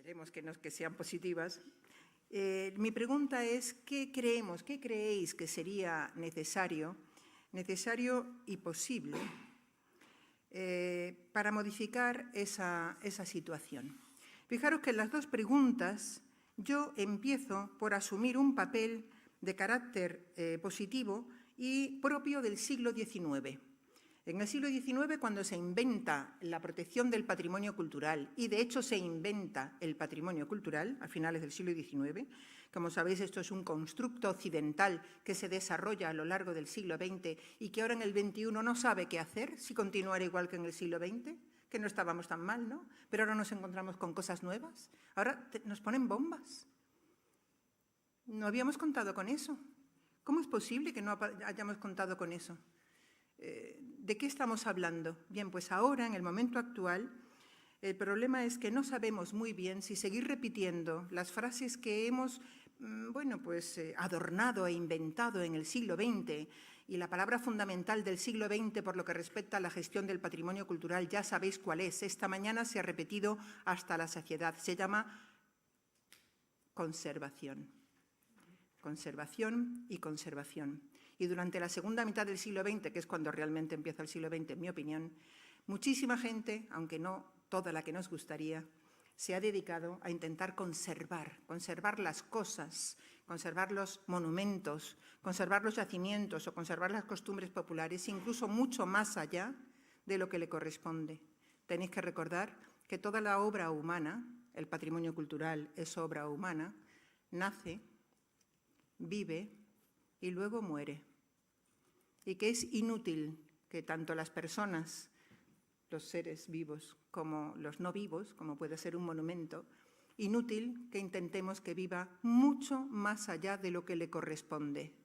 Esperemos que sean positivas. Mi pregunta es, ¿qué creéis que sería necesario y posible para modificar esa situación? Fijaros que en las dos preguntas yo empiezo por asumir un papel de carácter positivo y propio del siglo XIX. En el siglo XIX, cuando se inventa la protección del patrimonio cultural, y de hecho se inventa el patrimonio cultural a finales del siglo XIX, como sabéis, esto es un constructo occidental que se desarrolla a lo largo del siglo XX y que ahora en el XXI no sabe qué hacer, si continuar igual que en el siglo XX, que no estábamos tan mal, ¿no? Pero ahora nos encontramos con cosas nuevas. Ahora nos ponen bombas. No habíamos contado con eso. ¿Cómo es posible que no hayamos contado con eso? ¿De qué estamos hablando? Bien, pues ahora, en el momento actual, el problema es que no sabemos muy bien si seguir repitiendo las frases que hemos, adornado e inventado en el siglo XX, y la palabra fundamental del siglo XX por lo que respecta a la gestión del patrimonio cultural, ya sabéis cuál es. Esta mañana se ha repetido hasta la saciedad. Se llama conservación. Conservación y conservación. Y durante la segunda mitad del siglo XX, que es cuando realmente empieza el siglo XX, en mi opinión, muchísima gente, aunque no toda la que nos gustaría, se ha dedicado a intentar conservar las cosas, conservar los monumentos, conservar los yacimientos o conservar las costumbres populares, incluso mucho más allá de lo que le corresponde. Tenéis que recordar que toda la obra humana, el patrimonio cultural es obra humana, nace, vive y luego muere. Y que es inútil que tanto las personas, los seres vivos, como los no vivos, como puede ser un monumento, inútil que intentemos que viva mucho más allá de lo que le corresponde.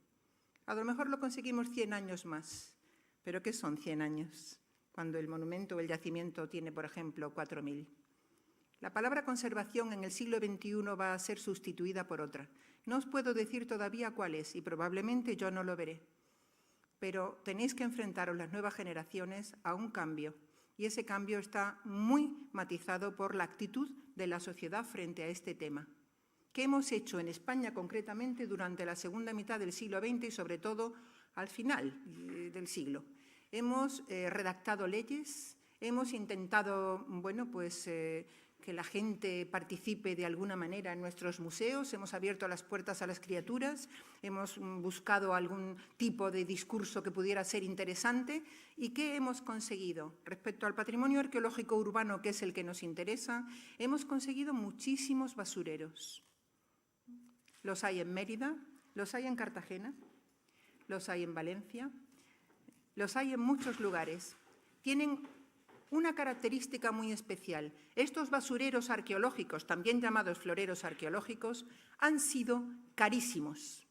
A lo mejor lo conseguimos 100 años más, pero ¿qué son 100 años? Cuando el monumento o el yacimiento tiene, por ejemplo, 4.000. La palabra conservación en el siglo XXI va a ser sustituida por otra. No os puedo decir todavía cuál es y probablemente yo no lo veré. Pero tenéis que enfrentaros las nuevas generaciones a un cambio y ese cambio está muy matizado por la actitud de la sociedad frente a este tema. ¿Qué hemos hecho en España concretamente durante la segunda mitad del siglo XX y sobre todo al final del siglo? Hemos redactado leyes, hemos intentado, que la gente participe de alguna manera en nuestros museos, hemos abierto las puertas a las criaturas, hemos buscado algún tipo de discurso que pudiera ser interesante. ¿Y qué hemos conseguido? Respecto al patrimonio arqueológico urbano, que es el que nos interesa, hemos conseguido muchísimos basureros. Los hay en Mérida, los hay en Cartagena, los hay en Valencia, los hay en muchos lugares. Tienen una característica muy especial. Estos basureros arqueológicos, también llamados floreros arqueológicos, han sido carísimos.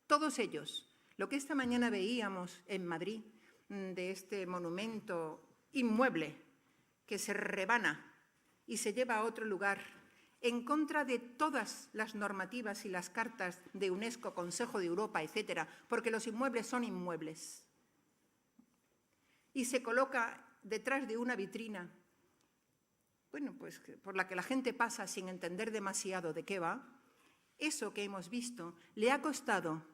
Todos ellos. Lo que esta mañana veíamos en Madrid, de este monumento inmueble que se rebana y se lleva a otro lugar, en contra de todas las normativas y las cartas de UNESCO, Consejo de Europa, etcétera, porque los inmuebles son inmuebles. Y se coloca detrás de una vitrina, por la que la gente pasa sin entender demasiado de qué va. Eso que hemos visto le ha costado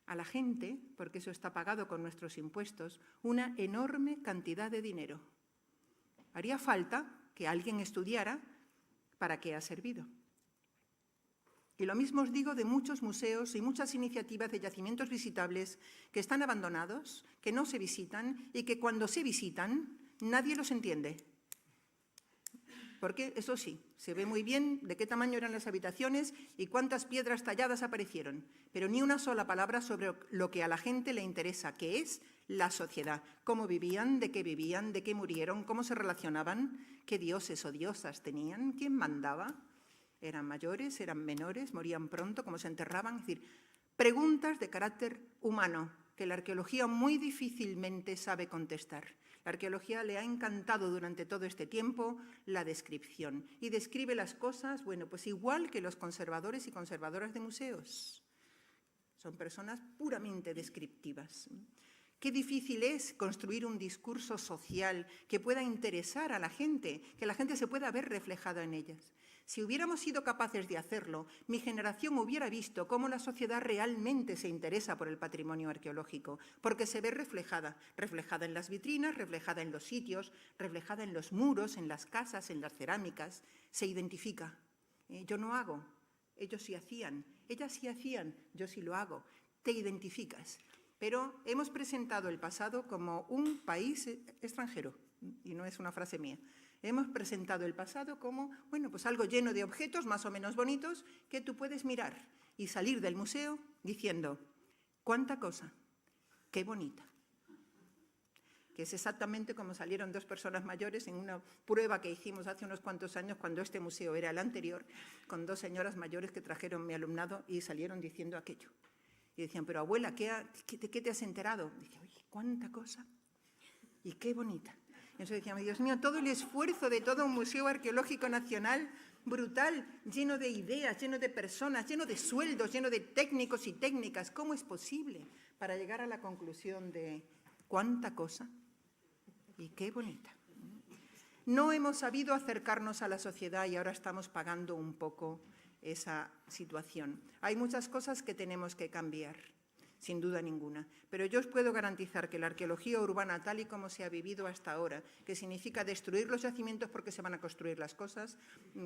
a la gente, porque eso está pagado con nuestros impuestos, una enorme cantidad de dinero. Haría falta que alguien estudiara para qué ha servido. Y lo mismo os digo de muchos museos y muchas iniciativas de yacimientos visitables que están abandonados, que no se visitan y que cuando se visitan nadie los entiende. Porque, eso sí, se ve muy bien de qué tamaño eran las habitaciones y cuántas piedras talladas aparecieron, pero ni una sola palabra sobre lo que a la gente le interesa, que es la sociedad. Cómo vivían, de qué murieron, cómo se relacionaban, qué dioses o diosas tenían, quién mandaba. ¿Eran mayores, eran menores, morían pronto, cómo se enterraban? Es decir, preguntas de carácter humano que la arqueología muy difícilmente sabe contestar. La arqueología le ha encantado durante todo este tiempo la descripción y describe las cosas, igual que los conservadores y conservadoras de museos. Son personas puramente descriptivas. Qué difícil es construir un discurso social que pueda interesar a la gente, que la gente se pueda ver reflejada en ellas. Si hubiéramos sido capaces de hacerlo, mi generación hubiera visto cómo la sociedad realmente se interesa por el patrimonio arqueológico, porque se ve reflejada en las vitrinas, reflejada en los sitios, reflejada en los muros, en las casas, en las cerámicas, se identifica. Yo no hago, ellos sí hacían, ellas sí hacían, yo sí lo hago, te identificas. Pero hemos presentado el pasado como un país extranjero, y no es una frase mía. Hemos presentado el pasado como, bueno, pues algo lleno de objetos más o menos bonitos que tú puedes mirar y salir del museo diciendo, ¡cuánta cosa! ¡Qué bonita! Que es exactamente como salieron dos personas mayores en una prueba que hicimos hace unos cuantos años, cuando este museo era el anterior, con dos señoras mayores que trajeron mi alumnado y salieron diciendo aquello. Y decían, pero abuela, ¿de qué te has enterado? Y dije, oye, cuánta cosa y qué bonita. Y entonces decían, Dios mío, todo el esfuerzo de todo un museo arqueológico nacional, brutal, lleno de ideas, lleno de personas, lleno de sueldos, lleno de técnicos y técnicas. ¿Cómo es posible para llegar a la conclusión de cuánta cosa y qué bonita? No hemos sabido acercarnos a la sociedad y ahora estamos pagando un poco esa situación. Hay muchas cosas que tenemos que cambiar, sin duda ninguna, pero yo os puedo garantizar que la arqueología urbana, tal y como se ha vivido hasta ahora, que significa destruir los yacimientos porque se van a construir las cosas,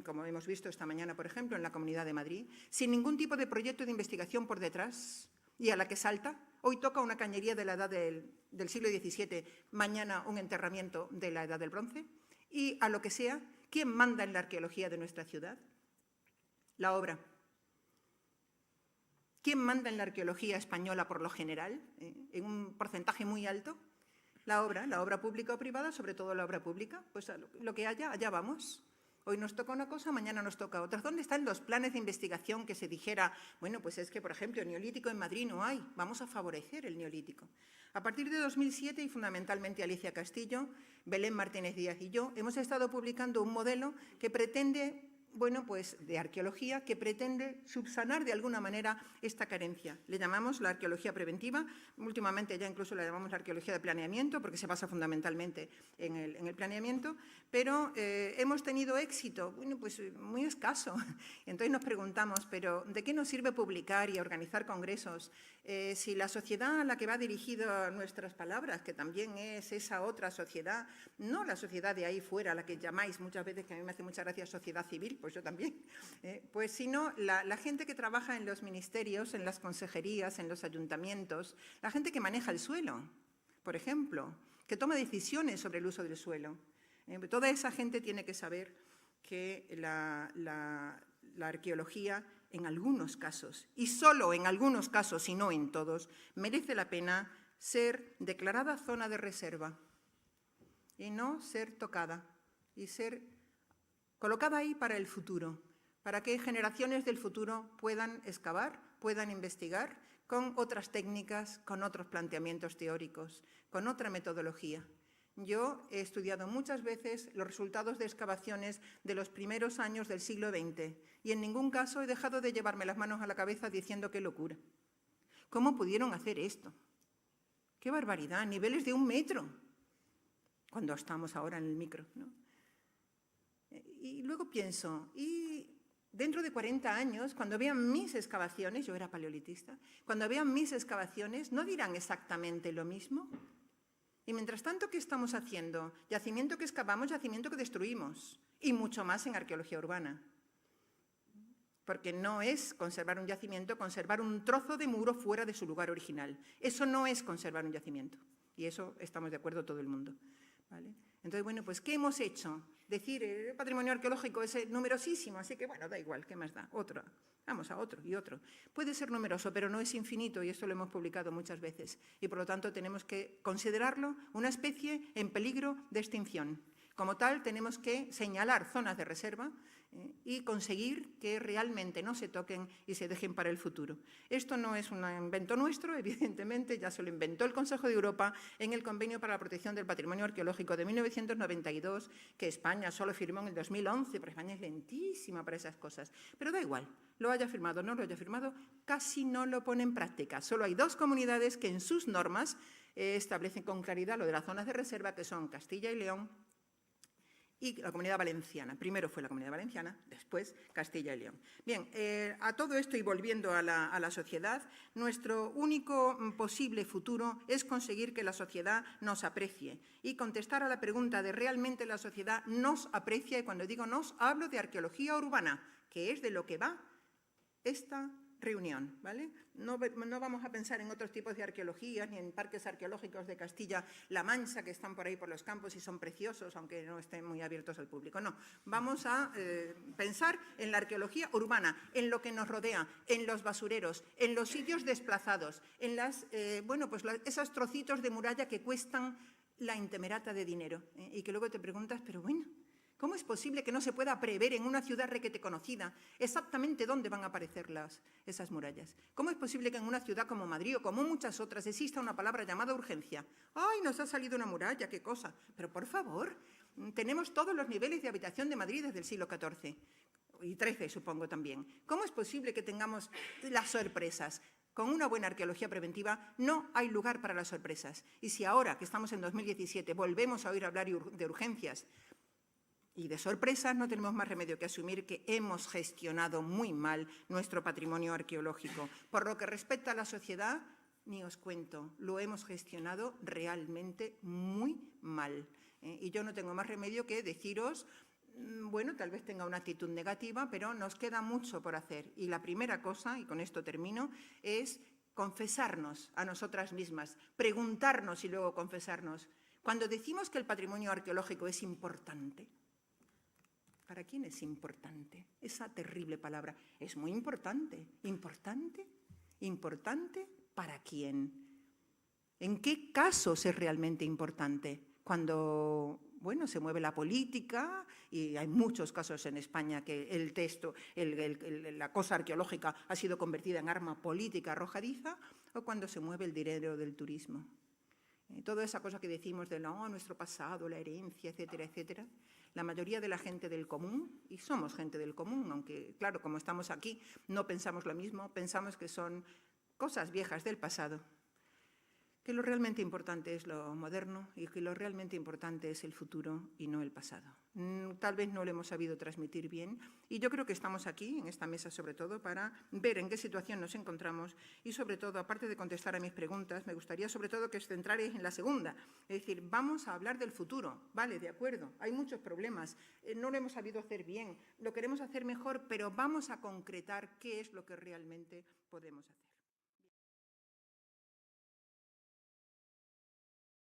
como hemos visto esta mañana, por ejemplo, en la Comunidad de Madrid, sin ningún tipo de proyecto de investigación por detrás, y a la que salta, hoy toca una cañería de la edad del siglo XVII, mañana un enterramiento de la edad del bronce, y a lo que sea, ¿quién manda en la arqueología de nuestra ciudad? La obra. ¿Quién manda en la arqueología española por lo general, en un porcentaje muy alto? La obra pública o privada, sobre todo la obra pública. Pues lo que haya, allá vamos. Hoy nos toca una cosa, mañana nos toca otra. ¿Dónde están los planes de investigación que se dijera, bueno, pues es que, por ejemplo, el neolítico en Madrid no hay, vamos a favorecer el neolítico? A partir de 2007, y fundamentalmente Alicia Castillo, Belén Martínez Díaz y yo, hemos estado publicando un modelo que pretende, bueno, pues de arqueología, que pretende subsanar de alguna manera esta carencia. Le llamamos la arqueología preventiva, últimamente ya incluso la llamamos la arqueología de planeamiento, porque se basa fundamentalmente en el planeamiento, pero hemos tenido éxito, bueno, pues muy escaso. Entonces nos preguntamos, pero ¿de qué nos sirve publicar y organizar congresos si la sociedad a la que va dirigida nuestras palabras, que también es esa otra sociedad, no la sociedad de ahí fuera, la que llamáis muchas veces, que a mí me hace mucha gracia, sociedad civil, pues yo también, pues sino la gente que trabaja en los ministerios, en las consejerías, en los ayuntamientos, la gente que maneja el suelo, por ejemplo, que toma decisiones sobre el uso del suelo. Toda esa gente tiene que saber que la arqueología, en algunos casos, y solo en algunos casos y no en todos, merece la pena ser declarada zona de reserva y no ser tocada y ser colocada ahí para el futuro, para que generaciones del futuro puedan excavar, puedan investigar con otras técnicas, con otros planteamientos teóricos, con otra metodología. Yo he estudiado muchas veces los resultados de excavaciones de los primeros años del siglo XX y en ningún caso he dejado de llevarme las manos a la cabeza diciendo qué locura. ¿Cómo pudieron hacer esto? ¡Qué barbaridad! Niveles de 1 metro, cuando estamos ahora en el micro, ¿no? Y luego pienso, y dentro de 40 años, cuando vean mis excavaciones, yo era paleolitista, cuando vean mis excavaciones, ¿no dirán exactamente lo mismo? Y mientras tanto, ¿qué estamos haciendo? Yacimiento que excavamos, yacimiento que destruimos, y mucho más en arqueología urbana. Porque no es conservar un yacimiento, conservar un trozo de muro fuera de su lugar original. Eso no es conservar un yacimiento. Y eso estamos de acuerdo todo el mundo, ¿vale? Entonces, bueno, pues, ¿qué hemos hecho? Decir, el patrimonio arqueológico es numerosísimo, así que, bueno, da igual, ¿qué más da? Otro, vamos a otro y otro. Puede ser numeroso, pero no es infinito, y esto lo hemos publicado muchas veces. Y, por lo tanto, tenemos que considerarlo una especie en peligro de extinción. Como tal, tenemos que señalar zonas de reserva y conseguir que realmente no se toquen y se dejen para el futuro. Esto no es un invento nuestro, evidentemente, ya se lo inventó el Consejo de Europa en el Convenio para la Protección del Patrimonio Arqueológico de 1992, que España solo firmó en el 2011, porque España es lentísima para esas cosas. Pero da igual, lo haya firmado o no lo haya firmado, casi no lo pone en práctica. Solo hay 2 comunidades que en sus normas establecen con claridad lo de las zonas de reserva, que son Castilla y León y la Comunidad Valenciana. Primero fue la Comunidad Valenciana, después Castilla y León. Bien, a todo esto y volviendo a la sociedad, nuestro único posible futuro es conseguir que la sociedad nos aprecie y contestar a la pregunta de ¿realmente la sociedad nos aprecia? Y cuando digo nos, hablo de arqueología urbana, que es de lo que va esta reunión, ¿vale? No vamos a pensar en otros tipos de arqueologías ni en parques arqueológicos de Castilla-La Mancha que están por ahí por los campos y son preciosos, aunque no estén muy abiertos al público. No, vamos a pensar en la arqueología urbana, en lo que nos rodea, en los basureros, en los sitios desplazados, en esos trocitos de muralla que cuestan la intemerata de dinero y que luego te preguntas, pero bueno, ¿cómo es posible que no se pueda prever en una ciudad requete conocida exactamente dónde van a aparecer esas murallas? ¿Cómo es posible que en una ciudad como Madrid o como muchas otras exista una palabra llamada urgencia? ¡Ay, nos ha salido una muralla, qué cosa! Pero, por favor, tenemos todos los niveles de habitación de Madrid desde el siglo XIV y XIII, supongo también. ¿Cómo es posible que tengamos las sorpresas? Con una buena arqueología preventiva no hay lugar para las sorpresas. Y si ahora, que estamos en 2017, volvemos a oír hablar de urgencias y de sorpresas, no tenemos más remedio que asumir que hemos gestionado muy mal nuestro patrimonio arqueológico. Por lo que respecta a la sociedad, ni os cuento, lo hemos gestionado realmente muy mal. Y yo no tengo más remedio que deciros, bueno, tal vez tenga una actitud negativa, pero nos queda mucho por hacer. Y la primera cosa, y con esto termino, es confesarnos a nosotras mismas, preguntarnos y luego confesarnos. Cuando decimos que el patrimonio arqueológico es importante, ¿para quién es importante? Esa terrible palabra. Es muy importante. ¿Importante? ¿Importante para quién? ¿En qué casos es realmente importante? Cuando, bueno, se mueve la política, y hay muchos casos en España que el texto, la cosa arqueológica ha sido convertida en arma política arrojadiza, o cuando se mueve el dinero del turismo. Toda esa cosa que decimos de nuestro pasado, la herencia, etcétera, etcétera. La mayoría de la gente del común, y somos gente del común, aunque, claro, como estamos aquí, no pensamos lo mismo, pensamos que son cosas viejas del pasado, que lo realmente importante es lo moderno y que lo realmente importante es el futuro y no el pasado. Tal vez no lo hemos sabido transmitir bien y yo creo que estamos aquí, en esta mesa sobre todo, para ver en qué situación nos encontramos y sobre todo, aparte de contestar a mis preguntas, me gustaría sobre todo que os centrarais en la segunda, es decir, vamos a hablar del futuro, vale, de acuerdo, hay muchos problemas, no lo hemos sabido hacer bien, lo queremos hacer mejor, pero vamos a concretar qué es lo que realmente podemos hacer.